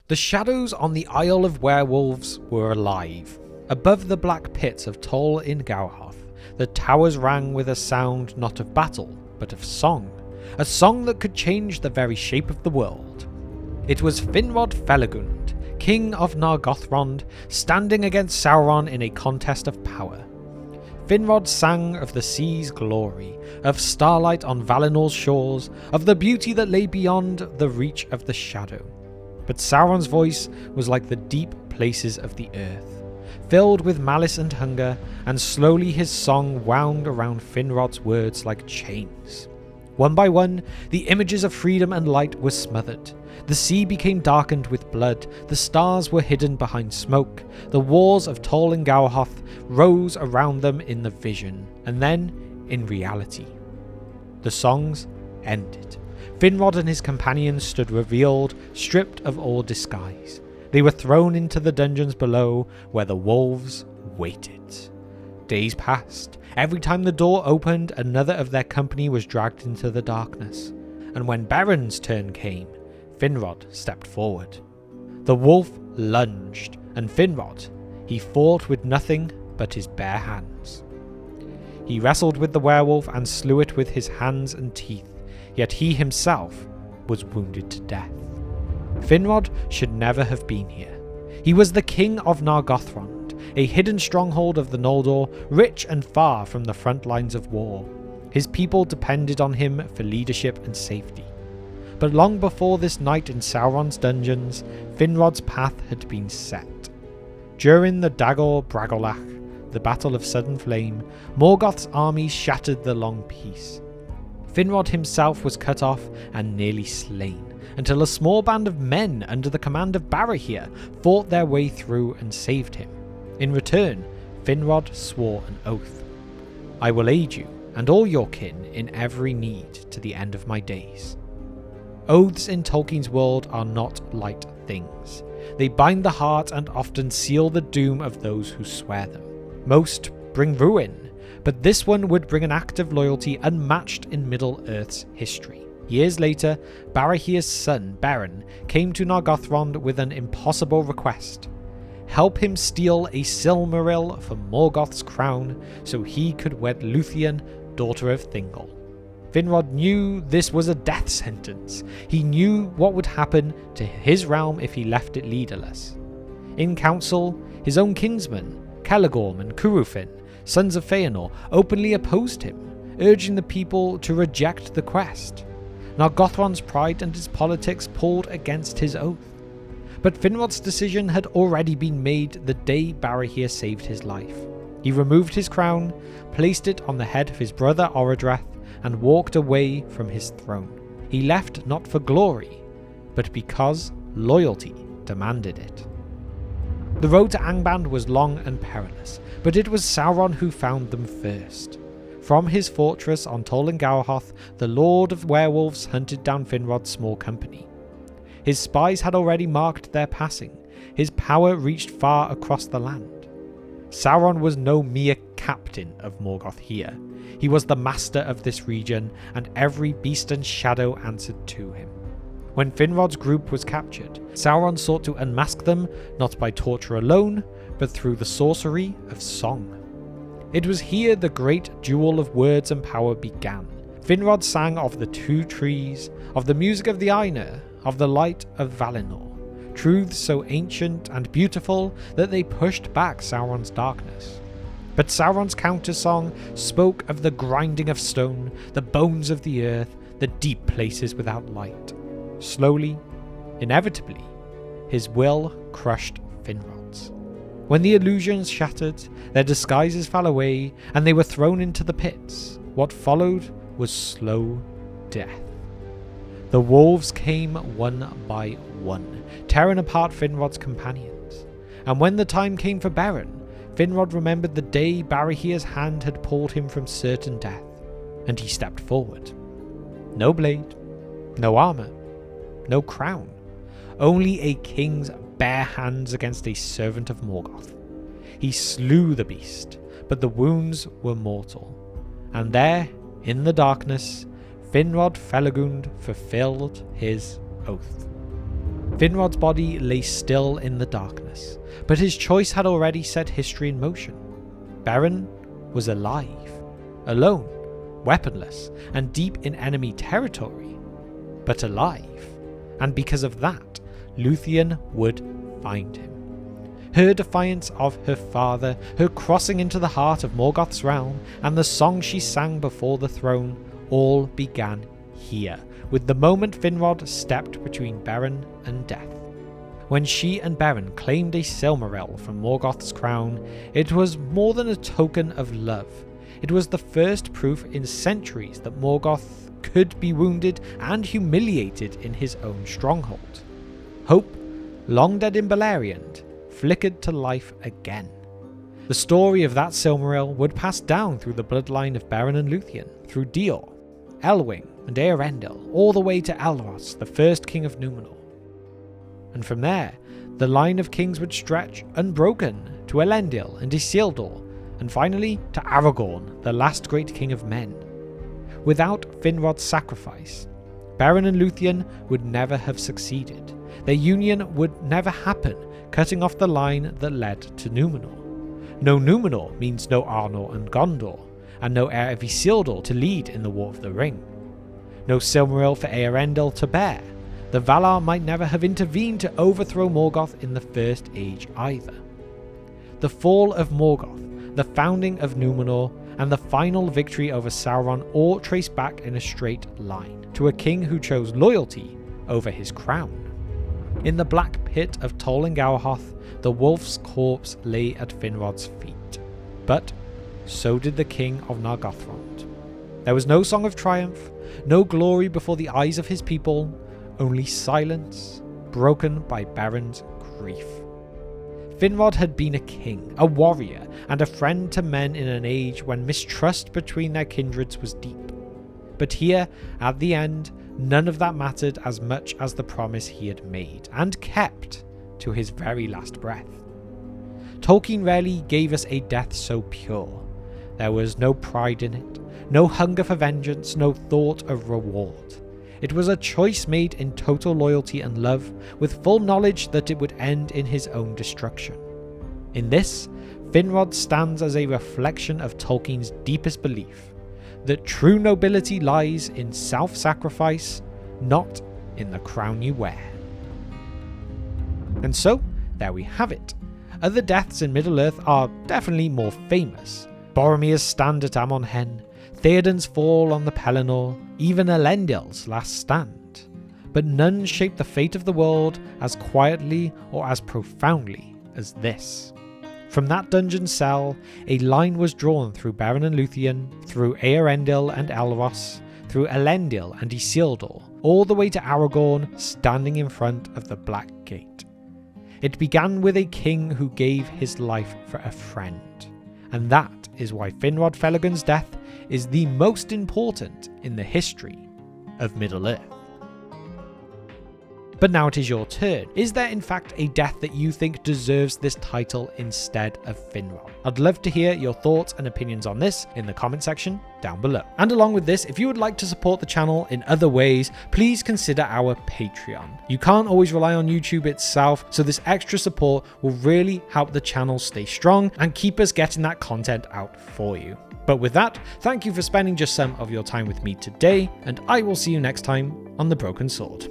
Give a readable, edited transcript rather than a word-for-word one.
The shadows on the Isle of Werewolves were alive. Above the black pits of Tol-in-Gaurhoth, the towers rang with a sound not of battle, but of song, a song that could change the very shape of the world. It was Finrod Felagund, king of Nargothrond, standing against Sauron in a contest of power. Finrod sang of the sea's glory, of starlight on Valinor's shores, of the beauty that lay beyond the reach of the shadow. But Sauron's voice was like the deep places of the earth, filled with malice and hunger, and slowly his song wound around Finrod's words like chains. One by one, the images of freedom and light were smothered. The sea became darkened with blood, the stars were hidden behind smoke, the walls of Tol-in-Gaurhoth rose around them in the vision, and then in reality. The songs ended. Finrod and his companions stood revealed, stripped of all disguise. They were thrown into the dungeons below, where the wolves waited. Days passed. Every time the door opened, another of their company was dragged into the darkness. And when Beren's turn came, Finrod stepped forward. The wolf lunged, and Finrod, he fought with nothing but his bare hands. He wrestled with the werewolf and slew it with his hands and teeth, yet he himself was wounded to death. Finrod should never have been here. He was the king of Nargothrond, a hidden stronghold of the Noldor, rich and far from the front lines of war. His people depended on him for leadership and safety. But long before this night in Sauron's dungeons, Finrod's path had been set. During the Dagor Bragolach, the Battle of Sudden Flame, Morgoth's armies shattered the long peace. Finrod himself was cut off and nearly slain, until a small band of men under the command of Barahir fought their way through and saved him. In return, Finrod swore an oath. "I will aid you and all your kin in every need to the end of my days." Oaths in Tolkien's world are not light things. They bind the heart and often seal the doom of those who swear them. Most bring ruin, but this one would bring an act of loyalty unmatched in Middle-earth's history. Years later, Barahir's son, Beren, came to Nargothrond with an impossible request. Help him steal a Silmaril for Morgoth's crown so he could wed Luthien, daughter of Thingol. Finrod knew this was a death sentence. He knew what would happen to his realm if he left it leaderless. In council, his own kinsmen, Celegorm and Curufin, sons of Feanor, openly opposed him, urging the people to reject the quest. Nargothrond's pride and his politics pulled against his oath. But Finrod's decision had already been made the day Barahir saved his life. He removed his crown, placed it on the head of his brother Orodreth, and walked away from his throne. He left not for glory, but because loyalty demanded it. The road to Angband was long and perilous, but it was Sauron who found them first. From his fortress on Tol-in-Gaurhoth, the Lord of Werewolves hunted down Finrod's small company. His spies had already marked their passing. His power reached far across the land. Sauron was no mere captain of Morgoth here. He was the master of this region, and every beast and shadow answered to him. When Finrod's group was captured, Sauron sought to unmask them not by torture alone, but through the sorcery of song. It was here the great duel of words and power began. Finrod sang of the two trees, of the music of the Ainur, of the light of Valinor, truths so ancient and beautiful that they pushed back Sauron's darkness. But Sauron's countersong spoke of the grinding of stone, the bones of the earth, the deep places without light. Slowly, inevitably, his will crushed Finrod's. When the illusions shattered, their disguises fell away, and they were thrown into the pits. What followed was slow death. The wolves came one by one, tearing apart Finrod's companions. And when the time came for Beren, Finrod remembered the day Barahir's hand had pulled him from certain death, and he stepped forward. No blade, no armor, no crown, only a king's bare hands against a servant of Morgoth. He slew the beast, but the wounds were mortal. And there, in the darkness, Finrod Felagund fulfilled his oath. Finrod's body lay still in the darkness, but his choice had already set history in motion. Beren was alive, alone, weaponless, and deep in enemy territory, but alive, and because of that, Luthien would find him. Her defiance of her father, her crossing into the heart of Morgoth's realm, and the song she sang before the throne all began here, with the moment Finrod stepped between Beren and death. When she and Beren claimed a Silmaril from Morgoth's crown, it was more than a token of love. It was the first proof in centuries that Morgoth could be wounded and humiliated in his own stronghold. Hope, long dead in Beleriand, flickered to life again. The story of that Silmaril would pass down through the bloodline of Beren and Luthien, through Dior, Elwing, and Eärendil, all the way to Elros, the first king of Númenor. And from there, the line of kings would stretch unbroken to Elendil and Isildur, and finally to Aragorn, the last great king of men. Without Finrod's sacrifice, Beren and Luthien would never have succeeded. Their union would never happen, cutting off the line that led to Númenor. No Númenor means no Arnor and Gondor, and no heir of Isildur to lead in the War of the Ring. No Silmaril for Eärendil to bear. The Valar might never have intervened to overthrow Morgoth in the First Age either. The fall of Morgoth, the founding of Númenor, and the final victory over Sauron all trace back in a straight line to a king who chose loyalty over his crown. In the black pit of Tol-in-Gaurhoth, the wolf's corpse lay at Finrod's feet. But so did the king of Nargothrond. There was no song of triumph, no glory before the eyes of his people, only silence, broken by Beren's grief. Finrod had been a king, a warrior, and a friend to men in an age when mistrust between their kindreds was deep. But here, at the end, none of that mattered as much as the promise he had made, and kept, to his very last breath. Tolkien rarely gave us a death so pure. There was no pride in it, no hunger for vengeance, no thought of reward. It was a choice made in total loyalty and love, with full knowledge that it would end in his own destruction. In this, Finrod stands as a reflection of Tolkien's deepest belief, that true nobility lies in self-sacrifice, not in the crown you wear. And so, there we have it. Other deaths in Middle-earth are definitely more famous. Boromir's stand at Amon Hen, Theoden's fall on the Pelennor, even Elendil's last stand. But none shape the fate of the world as quietly or as profoundly as this. From that dungeon cell, a line was drawn through Beren and Luthien, through Eärendil and Elros, through Elendil and Isildur, all the way to Aragorn standing in front of the Black Gate. It began with a king who gave his life for a friend, and that is why Finrod Felagund's death is the most important in the history of Middle-earth. But now it is your turn. Is there in fact a death that you think deserves this title instead of Finrod? I'd love to hear your thoughts and opinions on this in the comment section down below. And along with this, if you would like to support the channel in other ways, please consider our Patreon. You can't always rely on YouTube itself, so this extra support will really help the channel stay strong and keep us getting that content out for you. But with that, thank you for spending just some of your time with me today, and I will see you next time on The Broken Sword.